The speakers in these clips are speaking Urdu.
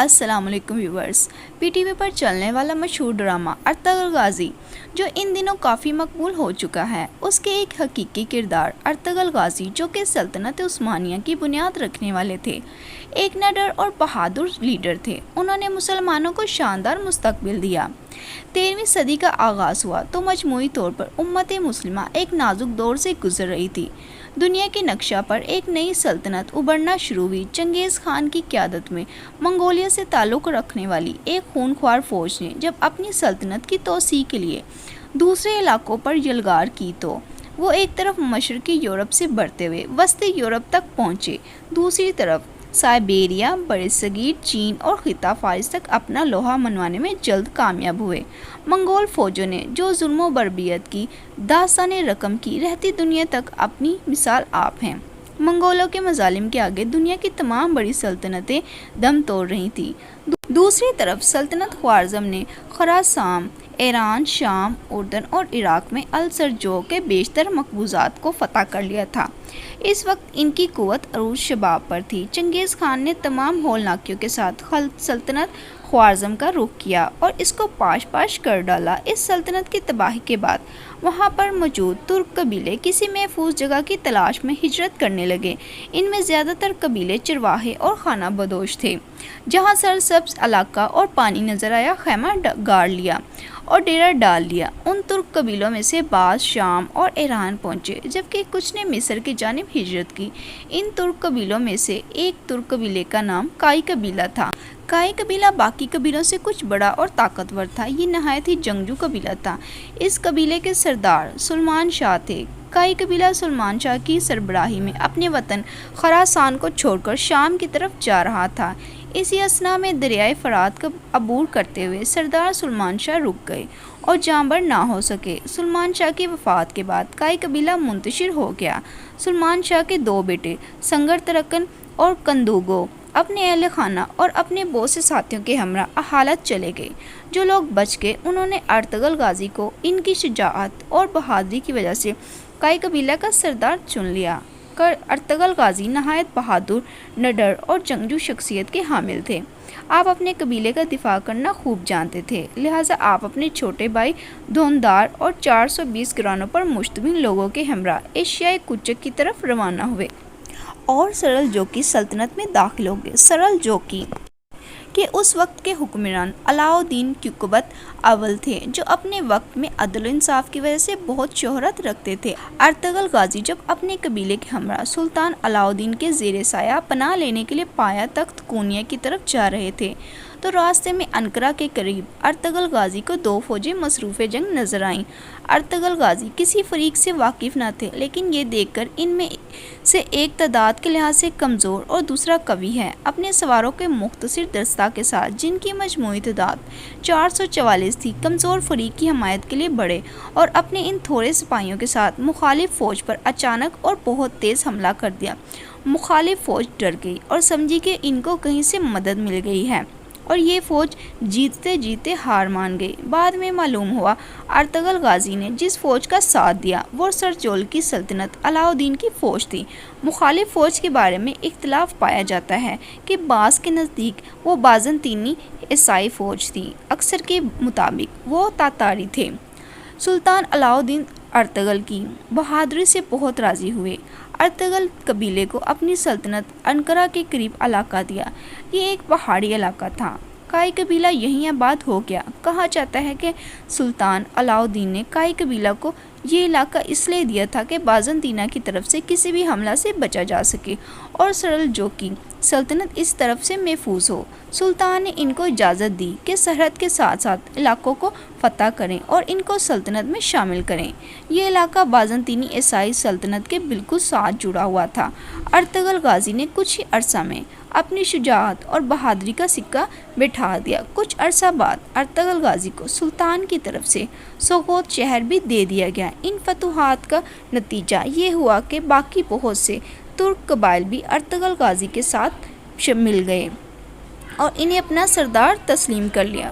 السلام علیکم ویورز۔ پی ٹی وی پر چلنے والا مشہور ڈرامہ ارطغرل غازی جو ان دنوں کافی مقبول ہو چکا ہے، اس کے ایک حقیقی کردار ارطغرل غازی جو کہ سلطنت عثمانیہ کی بنیاد رکھنے والے تھے، ایک نڈر اور بہادر لیڈر تھے۔ انہوں نے مسلمانوں کو شاندار مستقبل دیا۔ 13ویں صدی کا آغاز ہوا تو مجموعی طور پر امت مسلمہ ایک نازک دور سے گزر رہی تھی۔ دنیا کے نقشہ پر ایک نئی سلطنت ابھرنا شروع ہوئی۔ چنگیز خان کی قیادت میں منگولیا سے تعلق رکھنے والی ایک خونخوار فوج نے جب اپنی سلطنت کی توسیع کے لیے دوسرے علاقوں پر یلغار کی تو وہ ایک طرف مشرقی یورپ سے بڑھتے ہوئے وسطی یورپ تک پہنچے، دوسری طرف سائبیریا، برصغیر چین اور خطہ فارس تک اپنا لوہا منوانے میں جلد کامیاب ہوئے۔ منگول فوجوں نے جو ظلم و بربریت کی داستان رقم کی، رہتی دنیا تک اپنی مثال آپ ہیں۔ منگولوں کے مظالم کے آگے دنیا کی تمام بڑی سلطنتیں دم توڑ رہی تھیں۔ دوسری طرف سلطنت خوارزم نے خراسان، ایران، شام، اردن اور عراق میں السرجوق کے بیشتر مقبوضات کو فتح کر لیا تھا۔ اس وقت ان کی قوت عروج شباب پر تھی۔ چنگیز خان نے تمام ہولناکیوں کے ساتھ سلطنت خوارزم کا رخ کیا اور اس کو پاش پاش کر ڈالا۔ اس سلطنت کی تباہی کے بعد وہاں پر موجود ترک قبیلے کسی محفوظ جگہ کی تلاش میں ہجرت کرنے لگے۔ ان میں زیادہ تر قبیلے چرواہے اور خانہ بدوش تھے۔ جہاں سرسبز علاقہ اور پانی نظر آیا، خیمہ گاڑ لیا اور ڈیرا ڈال لیا۔ ان ترک قبیلوں میں سے بعض شام اور ایران پہنچے، جبکہ کچھ نے مصر کی جانب ہجرت کی۔ ان ترک قبیلوں میں سے ایک ترک قبیلے کا نام کائی قبیلہ تھا۔ کائی قبیلہ باقی قبیلوں سے کچھ بڑا اور طاقتور تھا۔ یہ نہایت ہی جنگجو قبیلہ تھا۔ اس قبیلے کے سردار سلمان شاہ تھے۔ کائی قبیلہ سلمان شاہ کی سربراہی میں اپنے وطن خراسان کو چھوڑ کر شام کی طرف جا رہا تھا۔ اسی اثنا میں دریائے فرات کا عبور کرتے ہوئے سردار سلمان شاہ رک گئے اور جانبر نہ ہو سکے۔ سلمان شاہ کی وفات کے بعد کائی قبیلہ منتشر ہو گیا۔ سلمان شاہ کے دو بیٹے سنگر ترکن اور کندوگو اپنے اہل خانہ اور اپنے بہت سے ساتھیوں کے ہمراہ حالت چلے گئے۔ جو لوگ بچ گئے انہوں نے ارطغرل غازی کو ان کی شجاعت اور بہادری کی وجہ سے کائی قبیلہ کا سردار چن لیا۔ ارطغرل غازی نہایت بہادر، نڈر اور جنگجو شخصیت کے حامل تھے۔ آپ اپنے قبیلے کا دفاع کرنا خوب جانتے تھے، لہٰذا آپ اپنے چھوٹے بھائی دھوندھار اور 420 گھرانوں پر مشتمل لوگوں کے ہمراہ ایشیائے کوچک کی طرف روانہ ہوئے اور سرل جوقی سلطنت میں داخل ہو گئے۔ سرل جوقی کہ اس وقت کے حکمران علاء الدین کیقوباد اول تھے، جو اپنے وقت میں عدل و انصاف کی وجہ سے بہت شہرت رکھتے تھے۔ ارطغرل غازی جب اپنے قبیلے کے ہمراہ سلطان علاء الدین کے زیر سایہ پناہ لینے کے لیے پایا تخت کونیا کی طرف جا رہے تھے تو راستے میں انقرہ کے قریب ارطغرل غازی کو دو فوجیں مصروف جنگ نظر آئیں۔ ارطغرل غازی کسی فریق سے واقف نہ تھے، لیکن یہ دیکھ کر ان میں سے ایک تعداد کے لحاظ سے کمزور اور دوسرا قوی ہے، اپنے سواروں کے مختصر دستہ کے ساتھ، جن کی مجموعی تعداد 444 تھی، کمزور فریق کی حمایت کے لیے بڑھے اور اپنے ان تھوڑے سپاہیوں کے ساتھ مخالف فوج پر اچانک اور بہت تیز حملہ کر دیا۔ مخالف فوج ڈر گئی اور سمجھی کہ ان کو کہیں سے مدد مل گئی ہے اور یہ فوج جیتتے جیتے ہار مان گئی۔ بعد میں معلوم ہوا ارطغرل غازی نے جس فوج کا ساتھ دیا وہ سرجول کی سلطنت علاء الدین کی فوج تھی۔ مخالف فوج کے بارے میں اختلاف پایا جاتا ہے کہ بعض کے نزدیک وہ بازنطینی عیسائی فوج تھی، اکثر کے مطابق وہ تاتاری تھے۔ سلطان علاء الدین ارطغرل کی بہادری سے بہت راضی ہوئے۔ ارطغرل قبیلے کو اپنی سلطنت انقرہ کے قریب علاقہ دیا۔ یہ ایک پہاڑی علاقہ تھا۔ کائی قبیلہ یہیں آباد ہو گیا۔ کہا جاتا ہے کہ سلطان علاء الدین نے کائی قبیلہ کو یہ علاقہ اس لیے دیا تھا کہ بازنطینہ کی طرف سے کسی بھی حملہ سے بچا جا سکے اور سرل جوقی سلطنت اس طرف سے محفوظ ہو۔ سلطان نے ان کو اجازت دی کہ سرحد کے ساتھ ساتھ علاقوں کو فتح کریں اور ان کو سلطنت میں شامل کریں۔ یہ علاقہ بازنطینی عیسائی سلطنت کے بالکل ساتھ جڑا ہوا تھا۔ ارطغرل غازی نے کچھ ہی عرصہ میں اپنی شجاعت اور بہادری کا سکہ بٹھا دیا۔ کچھ عرصہ بعد ارطغرل غازی کو سلطان کی طرف سے سوغوت شہر بھی دے دیا گیا۔ ان فتوحات کا نتیجہ یہ ہوا کہ باقی بہت سے ترک قبائل بھی ارطغرل غازی کے ساتھ مل گئے اور انہیں اپنا سردار تسلیم کر لیا۔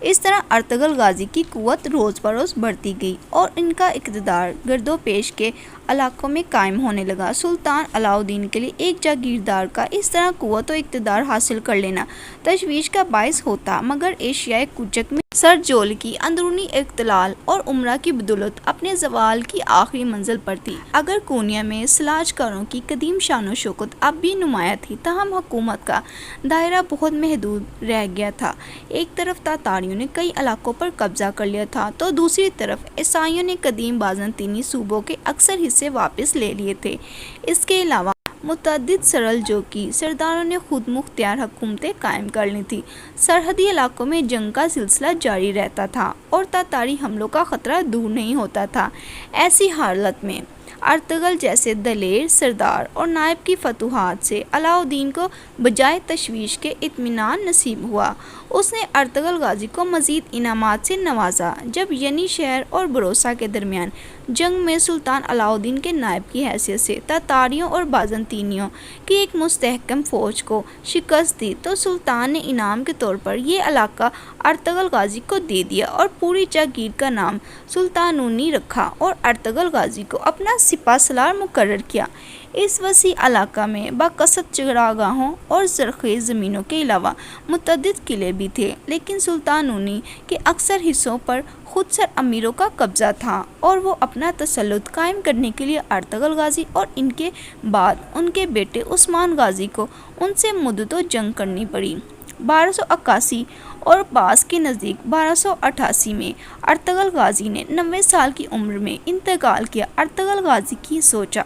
اس طرح ارطغرل غازی کی قوت روز بروز بڑھتی گئی اور ان کا اقتدار گرد و پیش کے علاقوں میں قائم ہونے لگا۔ سلطان علاء الدین کے لیے ایک جاگیردار کا اس طرح قوت و اقتدار حاصل کر لینا تشویش کا باعث ہوتا، مگر ایشیائے کوچک میں سر جول کی اندرونی اختلال اور عمرہ کی بدولت اپنے زوال کی آخری منزل پر تھی۔ اگر کونیا میں سلاج کاروں کی قدیم شان و شوکت اب بھی نمایاں تھی، تاہم حکومت کا دائرہ بہت محدود رہ گیا تھا۔ ایک طرف تاتاریوں نے کئی علاقوں پر قبضہ کر لیا تھا تو دوسری طرف عیسائیوں نے قدیم بازنطینی صوبوں کے اکثر حصے واپس لے لیے تھے۔ اس کے علاوہ متعدد سرلجوقی کی سرداروں نے خود مختار حکومتیں قائم کر لی تھیں۔ سرحدی علاقوں میں جنگ کا سلسلہ جاری رہتا تھا اور تاتاری حملوں کا خطرہ دور نہیں ہوتا تھا۔ ایسی حالت میں ارطغرل جیسے دلیر سردار اور نائب کی فتوحات سے علاء الدین کو بجائے تشویش کے اطمینان نصیب ہوا۔ اس نے ارطغرل غازی کو مزید انعامات سے نوازا۔ جب ینی شہر اور بروسا کے درمیان جنگ میں سلطان علاء الدین کے نائب کی حیثیت سے تاتاریوں اور بازنطینیوں کی ایک مستحکم فوج کو شکست دی تو سلطان نے انعام کے طور پر یہ علاقہ ارطغرل غازی کو دے دیا اور پوری جاگیر کا نام سلطانونی رکھا اور ارطغرل غازی کو اپنا سپہ سالار مقرر کیا۔ اس وسیع علاقہ میں باکثرت چراگاہوں اور زرخیز زمینوں کے علاوہ متعدد قلعے بھی تھے، لیکن سلطانونی کے اکثر حصوں پر خود سر امیروں کا قبضہ تھا اور وہ اپنا تسلط قائم کرنے کے لیے ارطغرل غازی اور ان کے بعد ان کے بیٹے عثمان غازی کو ان سے مدتوں جنگ کرنی پڑی۔ 1281 اور بعض کے نزدیک 1288 میں ارطغرل غازی نے 90 سال کی عمر میں انتقال کیا۔ ارطغرل غازی کی سوچا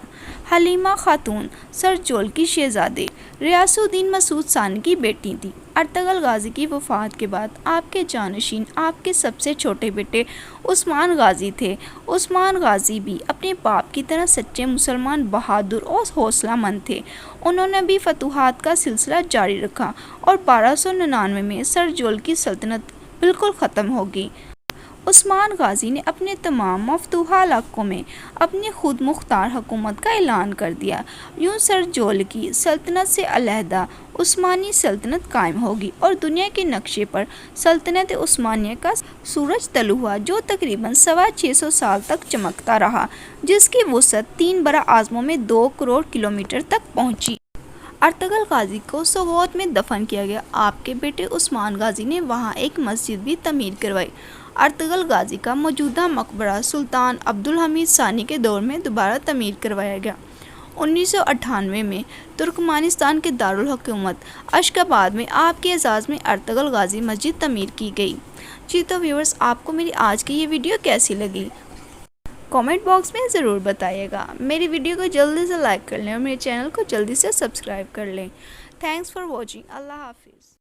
حلیمہ خاتون سر جول کی شہزادے ریاض الدین مسعود ثانی کی بیٹی تھی۔ ارطغرل غازی کی وفات کے بعد آپ کے جانشین آپ کے سب سے چھوٹے بیٹے عثمان غازی تھے۔ عثمان غازی بھی اپنے باپ کی طرح سچے مسلمان، بہادر اور حوصلہ مند تھے۔ انہوں نے بھی فتوحات کا سلسلہ جاری رکھا اور 1299 میں سر جول کی سلطنت بالکل ختم ہو گئی۔ عثمان غازی نے اپنے تمام مفتوحہ علاقوں میں اپنی خود مختار حکومت کا اعلان کر دیا۔ یوں سر جول کی سلطنت سے علیحدہ عثمانی سلطنت قائم ہوگی اور دنیا کے نقشے پر سلطنت عثمانیہ کا سورج طلوع ہوا، جو تقریباً 625 سال تک چمکتا رہا، جس کی وسعت 3 براعظموں میں 2 کروڑ کلومیٹر تک پہنچی۔ ارطغرل غازی کو سوغوت میں دفن کیا گیا۔ آپ کے بیٹے عثمان غازی نے وہاں ایک مسجد بھی تعمیر کروائی۔ ارطغرل غازی کا موجودہ مقبرہ سلطان عبدالحمید ثانی کے دور میں دوبارہ تعمیر کروایا گیا۔ 1998 میں ترکمانستان کے دارالحکومت اشخاباد میں آپ کے اعزاز میں ارطغرل غازی مسجد تعمیر کی گئی۔ جی تو ویورز، آپ کو میری آج کی یہ ویڈیو کیسی لگی؟ کامنٹ باکس میں ضرور بتائیے گا۔ میری ویڈیو کو جلدی سے لائک کر لیں اور میرے چینل کو جلدی سے سبسکرائب کر لیں۔ Thanks for watching. اللہ حافظ۔